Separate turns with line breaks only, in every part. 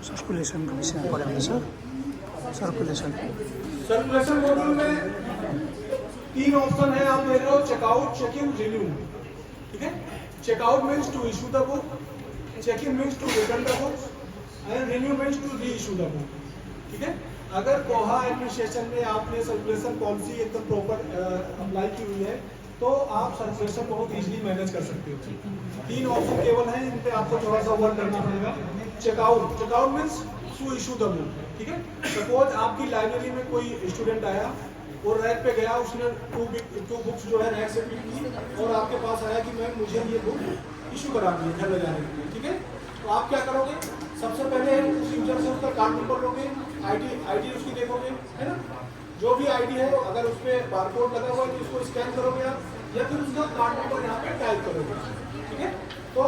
Circulation का विषय पढ़ेंगे सर। सर्कुलेशन
सर्कुलेशन मॉड्यूल में 3 ऑप्शन है, आप देख रहे हो, चेकआउट, चेक इन, रिन्यू। ठीक है, checkout means to issue the book, check in means to return the book and renew means to reissue the book. ठीक है, अगर कोहा एडमिनिस्ट्रेशन में आपने सर्कुलेशन पॉलिसी एकदम प्रॉपर अप्लाई की हुई है तो आप सर्कुलेशन बहुत इजीली मैनेज कर सकते हो। 3 ऑप्शन केवल हैं, इन पे आपको थोड़ा सा वर्क करना पड़ेगा। Checkout, checkout means to issue the book. ठीक है, सपोज आपकी लाइब्रेरी में कोई स्टूडेंट आया और रैक पे गया, उसने टू बुक्स जो है रैक से पिक की और आपके पास आया कि मैम मुझे ये बुक इशू करानी है घर ले जाने के लिए। ठीक है, तो आप क्या करोगे, सबसे पहले उस यूजर से उसका कार्ड नंबर लोगे, आईडी उसकी देखोगे, है ना, जो भी आईडी है अगर उस पर बारकोड लगा हुआ है तो उसको स्कैन करोगे आप, या फिर उसका कार्ड नंबर यहाँ पे टाइप करोगे। ठीक है, तो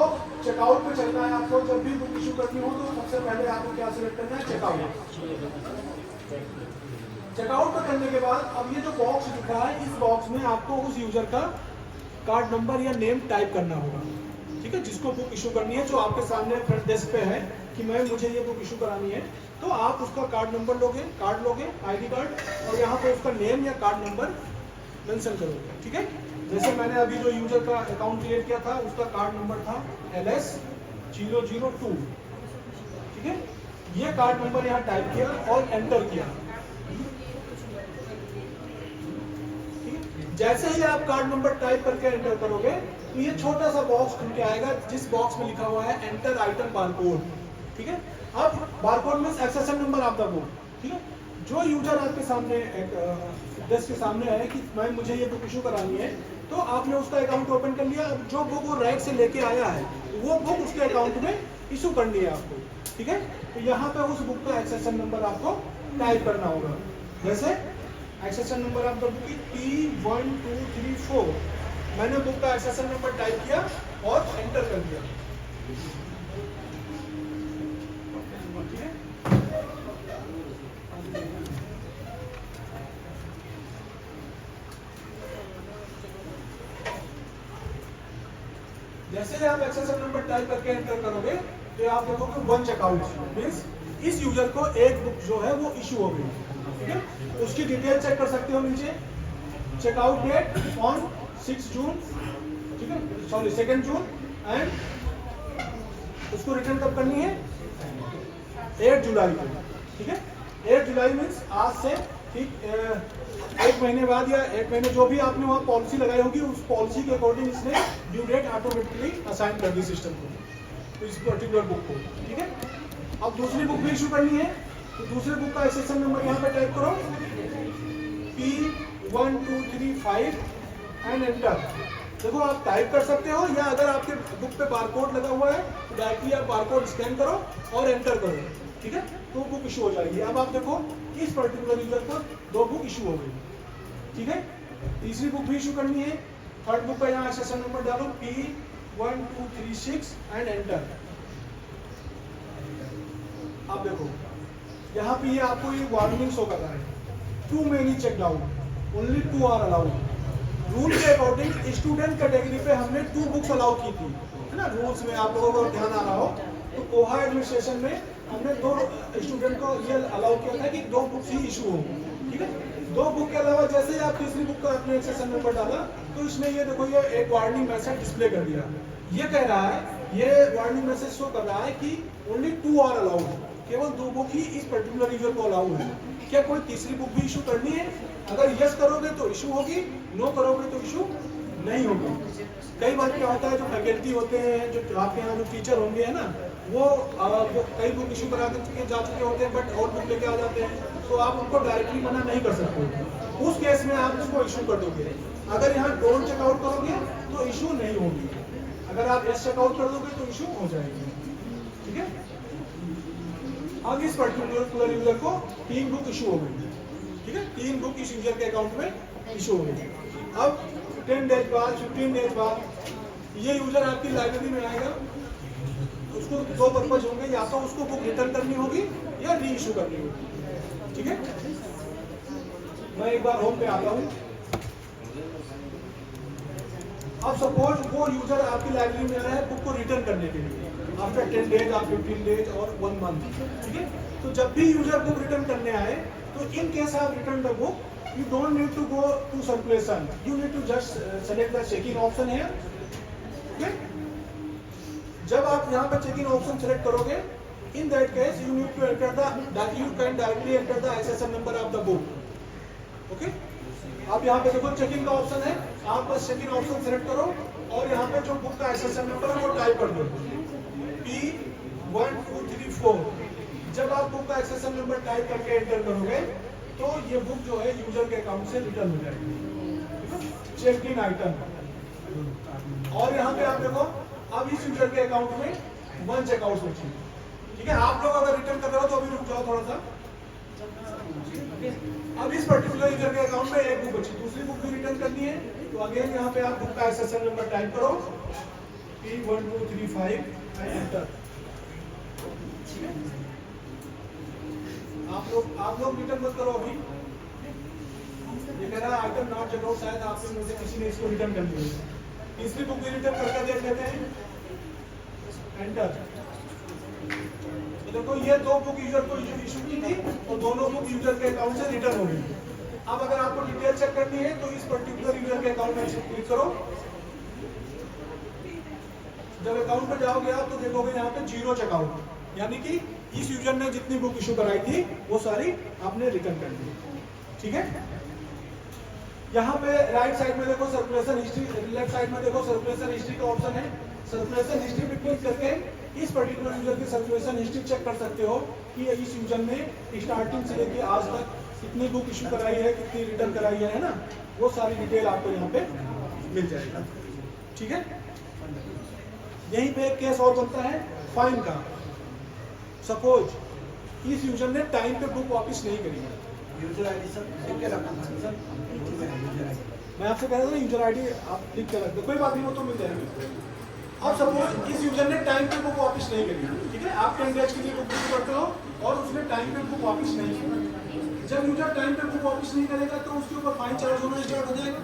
चेकआउट पे चलना है आपको। जब भी बुक इशू करनी हो तो सबसे पहले आपको क्या सिलेक्ट करना है, चेकआउट। चेकआउट पे करने के बाद अब ये जो बॉक्स दिख रहा है, इस बॉक्स में आपको उस यूजर का कार्ड नंबर या नेम टाइप करना होगा। ठीक है, जिसको बुक इशू करनी है, जो आपके सामने फ्रंट डेस्क पे है कि मैं मुझे ये बुक इशू करानी है, तो आप उसका कार्ड नंबर लोगे, कार्ड लोगे, आईडी कार्ड, और यहाँ पे उसका नेम या कार्ड नंबर मेंशन करोगे। ठीक है, जैसे मैंने अभी जो यूजर का अकाउंट क्रिएट किया था उसका कार्ड नंबर था LS002। ठीक है, ये कार्ड नंबर यहाँ टाइप किया और एंटर किया। जैसे ही आप कार्ड नंबर टाइप करके एंटर करोगे तो ये छोटा सा बॉक्स खुल के आएगा, जिस बॉक्स में लिखा हुआ है एंटर आइटम बारकोड। ठीक है, अब बारकोड में accession number of the book. ठीक है, जो यूजर आपके सामने डेस्क के सामने है कि मैं मुझे ये बुक इशू करानी है, तो आपने उसका अकाउंट ओपन कर लिया। अब जो बुक वो रैक से लेके आया है वो बुक उसके अकाउंट में इशू करनी है आपको। ठीक है, तो यहाँ पे उस बुक का एक्सेशन नंबर आपको टाइप करना होगा। जैसे accession number of the book T1234, मैंने बुक का एक्सेशन नंबर टाइप किया और एंटर कर दिया। ठीक है, जैसे ही आप एक्सेशन नंबर टाइप करके एंटर करोगे तो आप देखोगे वन चेकआउट मींस इस यूजर को एक बुक जो है वो इशू हो गई। ठीक है, उसकी डिटेल चेक कर सकते हो नीचे, चेकआउट डेट ऑन 6 जून, ठीक है, सॉरी 2 जून, एंड उसको रिटर्न कब करनी है, 8 जुलाई को। ठीक है, 8 जुलाई मीन्स आज से ठीक 1 महीने बाद या 1 महीने जो भी आपने वहाँ पॉलिसी लगाई होगी उस पॉलिसी के अकॉर्डिंग इसने ड्यू डेट ऑटोमेटिकली असाइन कर दी सिस्टम को, तो इस पर्टिकुलर बुक को। ठीक है, अब दूसरी बुक भी इशू करनी है तो दूसरे बुक का एक्सेशन नंबर यहाँ पे टाइप करो P1235 एंड एंटर। देखो आप टाइप कर सकते हो, या अगर आपके बुक पे बारकोड लगा हुआ है तो डायरेक्टली आप बारकोड स्कैन करो और एंटर करो। ठीक है, तो बुक इशू हो जाएगी। अब आप देखो इस पर्टिकुलर यूजर को 2 बुक इशू हो गई। ठीक है, तीसरी बुक भी इशू करनी है, थर्ड बुक का यहाँ एक्सेशन नंबर डालो P1236 एंड एंटर। आप देखो यहाँ पे ये आपको ये वार्निंग शो कर रहा है, too many check out, only 2 are allowed. Rule के अकॉर्डिंग स्टूडेंट कैटेगरी पे हमने 2 बुक्स अलाउ की थी, है ना, रूल्स में आप लोगों को ध्यान आ रहा हो तो कोहा एडमिनिस्ट्रेशन में हमने 2 स्टूडेंट को ये अलाउ किया था कि 2 बुक्स ही इशू हो। ठीक है, 2 बुक के अलावा जैसे ही आप तीसरी बुक का अपने एक्सेशन नंबर डाला तो इसने ये देखो ये एक वार्निंग मैसेज डिस्प्ले कर दिया। ये कह रहा है, ये वार्निंग मैसेज शो कर रहा है कि ओनली 2 आर अलाउड, केवल 2 बुक ही इस पर्टिकुलर यूजर को अलाउ है। क्या कोई तीसरी बुक भी इशू करनी है? अगर यस करोगे तो इशू होगी, नो करोगे तो इशू नहीं होगी। कई बार क्या होता है, जो फैकल्टी होते हैं, जो आपके यहाँ जो टीचर होंगे, है ना, वो कई बुक इशू करा के जा चुके होते हैं बट और बुक लेके आ जाते हैं, तो आप उनको डायरेक्टली मना नहीं कर सकते। उस केस में आप उसको इशू कर दोगे। अगर यहाँ डोंट चेकआउट करोगे तो इशू नहीं होगी, अगर आप यस चेकआउट कर दोगे तो इशू हो जाएगी। ठीक है, अब इस पर्टिकुलर यूजर को 3 बुक इशू हो गई। ठीक है, 3 बुक इस यूजर के अकाउंट में इशू हो गई। अब 10 डेज बाद, 15 डेज बाद ये यूजर आपकी लाइब्रेरी में आएगा, उसको 2 पर्पज होंगे, या तो उसको बुक रिटर्न करनी होगी या री इशू करनी होगी। ठीक है, मैं एक बार होम पे आता हूँ। अब सपोज वो यूजर आपकी लाइब्रेरी में आया है बुक को रिटर्न करने के लिए, आफ्टर 10 days और 15 days और 1 month, ठीक है। तो जब भी यूजर बुक रिटर्न करने आए तो इन केस आप return the book, you don't need to go to circulation, you need to just select the check-in option here, okay? जब आप यहाँ पे check-in option select करोगे, in that case you need to enter the, you can directly enter the SSN number of the book, okay? आप यहाँ पे देखो check in का ऑप्शन है, आप बस चेक इन ऑप्शन सेलेक्ट करो और यहाँ पे जो बुक का SSN नंबर है वो टाइप कर दो P1234। जब आप बुक का SSN नंबर टाइप करके एंटर करोगे तो ये बुक जो है यूजर के अकाउंट से रिटर्न हो जाएगी, चेक इन आइटम। और यहाँ पे आप देखो अब इस यूजर के अकाउंट में 1 चेकआउट बची, ठीक है। आप लोग अगर रिटर्न कर रहे हो तो अभी रुक जाओ थोड़ा सा। अब इस पर्टिकुलर यूजर के अकाउंट में एक बुक बची, दूसरी बुक भी रिटर्न करनी है तो अगेन यहाँ पे आप बुक का SSN नंबर टाइप करो P1235 एंड एंटर। आप लोग रिटर्न मत करो अभी, ये कह रहा है आइटम नॉट चेक आउट, शायद आप में से किसी ने इसको रिटर्न कर दिया। तीसरी बुक भी रिटर्न करके देख लेते हैं, एंटर। तो देखो ये 2 बुक यूजर को इशू की थी और दोनों बुक यूजर के अकाउंट से रिटर्न हो गई। अब अगर आपको डिटेल चेक करनी है तो इस पर्टिकुलर यूजर के अकाउंट में क्लिक करो। जब अकाउंट में जाओगे आप तो देखोगे यहाँ पे 0 चेकआउट, यानी कि इस यूजर ने जितनी बुक इशू कराई थी वो सारी आपने रिटर्न कर दी, ठीक है। यहाँ पे राइट साइड में देखो सर्कुलेशन हिस्ट्री, लेफ्ट साइड में देखो सर्कुलेशन हिस्ट्री का ऑप्शन है। सर्कुलेशन हिस्ट्री पे क्लिक करके इस पर्टिकुलर यूजर की सर्कुलेशन हिस्ट्री चेक कर सकते हो कि इस यूजर ने स्टार्टिंग से लेके आज तक कितनी बुक इशू कराई है, कितनी रिटर्न कराई है ना, वो सारी डिटेल आपको यहाँ पे मिल जाएगा, ठीक है। यहीं पे एक केस और बनता है फाइन का। सपोज इस यूजर ने टाइम पे बुक वापस नहीं करी है,
यूजर आईडी सर लिख के रखना सर,
मैं आपसे कह रहा था ना यूजर आईडी आप लिख के रख दो, कोई बात नहीं, वो तो मिल जाएगी। अब सपोज इस यूजर ने टाइम पे बुक वापस नहीं करी, ठीक है। आप 10 डेज के लिए बुक करते हो और उसने टाइम पे बुक वापस नहीं की। जब यूजर टाइम पे बुक वापस नहीं करेगा तो उसके ऊपर फाइन चार्ज होना स्टार्ट हो जाएगा,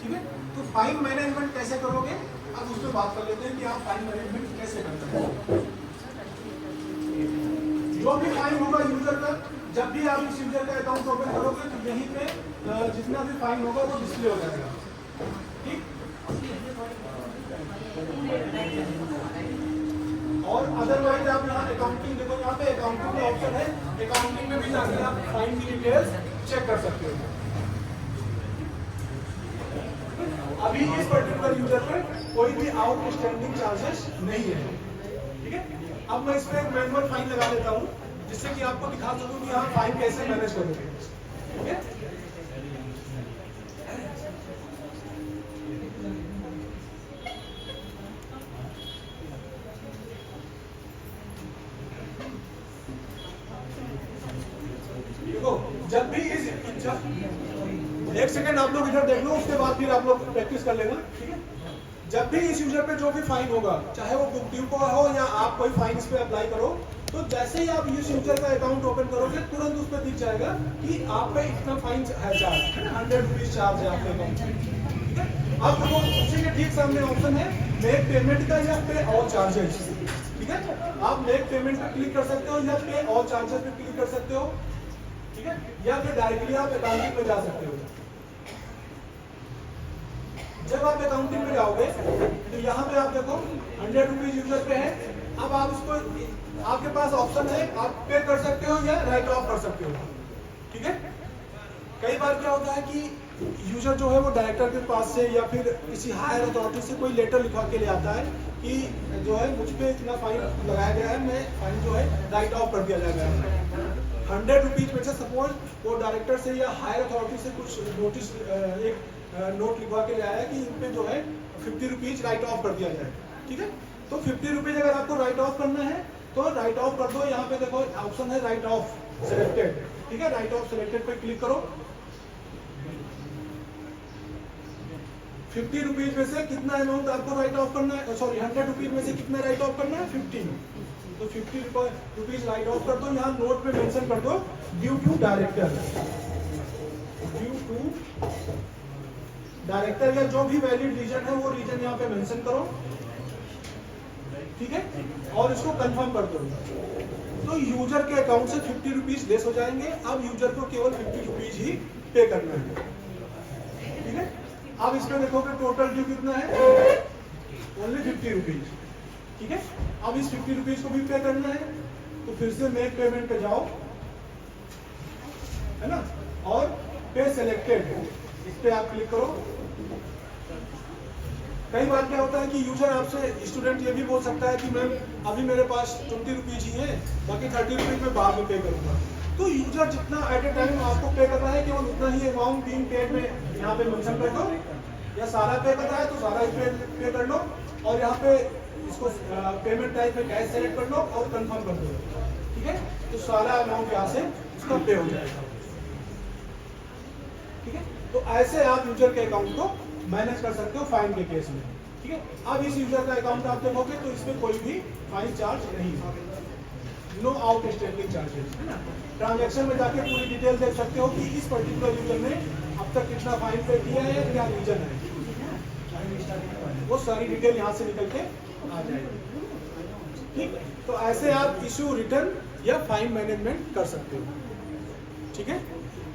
ठीक है। तो फाइन मैनेजमेंट कैसे करोगे, अब उस पर बात कर लेते हैं कि आप फाइन मैनेजमेंट कैसे करते हैं। जो भी फाइन होगा यूजर का, जब भी आप इस यूजर का अकाउंट ओपन करोगे तो यहीं पे जितना भी फाइन होगा वो डिस्प्ले हो जाएगा, ठीक। और अदरवाइज आप यहाँ अकाउंटिंग देखो, यहाँ पे अकाउंटिंग का ऑप्शन है, अकाउंटिंग में भी जाकर आप फाइन की डिटेल्स चेक कर सकते हो। अभी इस पर्टिकुलर यूजर पे कोई भी आउटस्टैंडिंग चार्जेस नहीं है, ठीक है। अब मैं इस पे एक मैनुअल फाइन लगा लेता हूँ जिससे कि आपको दिखा सकूं कि यहाँ फाइन कैसे मैनेज करोगे, ठीक है। देखो जब भी एक सेकंड आप लोग इधर देख लो, उसके बाद फिर आप लोग प्रैक्टिस कर लेना, ठीक है। जब भी इस यूजर पे जो भी फाइन होगा, चाहे वो बुक ड्यू का हो या आप कोई फाइन इस पे अप्लाई करो, तो जैसे ही आप इस यूजर का अकाउंट ओपन करोगे तुरंत उस पर दिख जाएगा कि आप पे इतना फाइन है, चार्ज 100 रुपीज चार्ज है आपके अकाउंट, ठीक है। अब देखो उसी के ठीक सामने ऑप्शन है मेक पेमेंट का या पे ऑल चार्जेस, ठीक है। आप मेक पेमेंट पे क्लिक कर सकते हो या पे ऑल चार्जेस पे क्लिक कर सकते हो, ठीक है, या फिर डायरेक्टली आप अकाउंटिंग में जा सकते हो। जब आप अकाउंटिंग में जाओगे तो यहाँ पे आप देखो 100 रुपीज यूजर पे है। अब आप इसको, आपके पास ऑप्शन है, आप पे कर सकते हो या राइट ऑफ कर सकते हो, ठीक है। कई बार क्या होता है कि यूजर जो है वो डायरेक्टर के पास से या फिर किसी हायर अथॉरिटी से कोई लेटर लिखवा के ले आता है कि जो है मुझ पे इतना फाइन लगाया गया है, मैं फाइन जो है राइट ऑफ कर दिया जाएगा। 100 रुपीज में से सपोज वो डायरेक्टर से या हायर अथॉरिटी से कुछ नोटिस, एक नोट लिखवा के ले आया कि इन पे जो है 50 रुपीज राइट ऑफ कर दिया जाए, ठीक है। तो 50 रुपीज अगर आपको राइट ऑफ करना है तो राइट ऑफ कर दो। यहाँ पे देखो ऑप्शन है राइट ऑफ सिलेक्टेड, ठीक है। राइट ऑफ सिलेक्टेड पे क्लिक करो। 50 रुपीज में से कितना अमाउंट आपको राइट ऑफ करना है, सॉरी 100 रुपीज में से कितना राइट ऑफ करना है, 50, तो 50 रुपीज राइट ऑफ कर दो। यहाँ नोट पे मेंशन कर दो due to director, due to director, या जो भी वैलिड रीजन है वो रीजन यहाँ पे मेंशन करो, ठीक है, और इसको कंफर्म कर दो। तो यूजर के अकाउंट से 50 रुपीज लेस हो जाएंगे। अब यूजर को केवल 50 रुपीज ही पे करना है, ठीक है। अब इसमें देखोगे टोटल ड्यू कितना है, ओनली 50 रुपीज, ठीक है। अब इस 50 रुपीज को भी पे करना है, तो फिर से मेक पेमेंट पे जाओ, है ना, और पे सिलेक्टेड, इस पे आप क्लिक करो। कई बार क्या होता है कि यूजर आपसे, स्टूडेंट ये भी बोल सकता है कि मैम अभी मेरे पास 20 रुपीज ही है, बाकी 30 रुपीज में बाद में पे करूंगा। तो यूजर जितना एट ए टाइम आपको पे करना है केवल उतना ही अमाउंट बीइंग पेड में यहाँ पे मेंशन कर दो, या सारा पे कर रहा है तो सारा ही पे कर लो, और यहाँ पे इसको पेमेंट टाइप में कैश सेलेक्ट कर लो और कंफर्म कर दो, ठीक है। तो सारा अमाउंट यहाँ से उसका पे हो जाएगा, ठीक है। तो ऐसे आप यूजर के अकाउंट को मैनेज कर सकते हो फाइन के केस में, ठीक है। अब इस यूजर का अकाउंट आप देखोगे तो इसमें कोई भी फाइन चार्ज नहीं है, नो आउटस्टैंडिंग चार्जेस, है ना। ट्रांजैक्शन में जाके पूरी डिटेल देख सकते हो कि इस पर्टिकुलर यूजर ने अब तक कितना फाइन पे किया है, क्या रीजन है, वो सारी डिटेल यहाँ से निकल के आ जाएगी, ठीक। तो ऐसे आप इशू, रिटर्न या फाइन मैनेजमेंट कर सकते हो, ठीक है।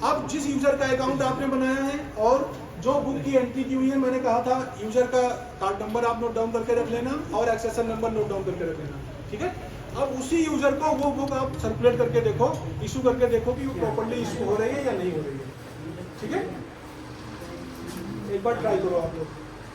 अब जिस यूजर का अकाउंट आपने बनाया है और जो बुक की एंट्री की हुई है, मैंने कहा था यूजर का कार्ड नंबर आप नोट डाउन करके रख लेना और एक्सेशन नंबर नोट डाउन करके रख लेना, ठीक है। अब उसी यूजर को वो बुक आप सर्कुलेट करके देखो, इशू करके देखो कि वो प्रॉपर्ली इशू हो रही है या नहीं हो रही है, ठीक है। एक बार ट्राई करो आप लोग।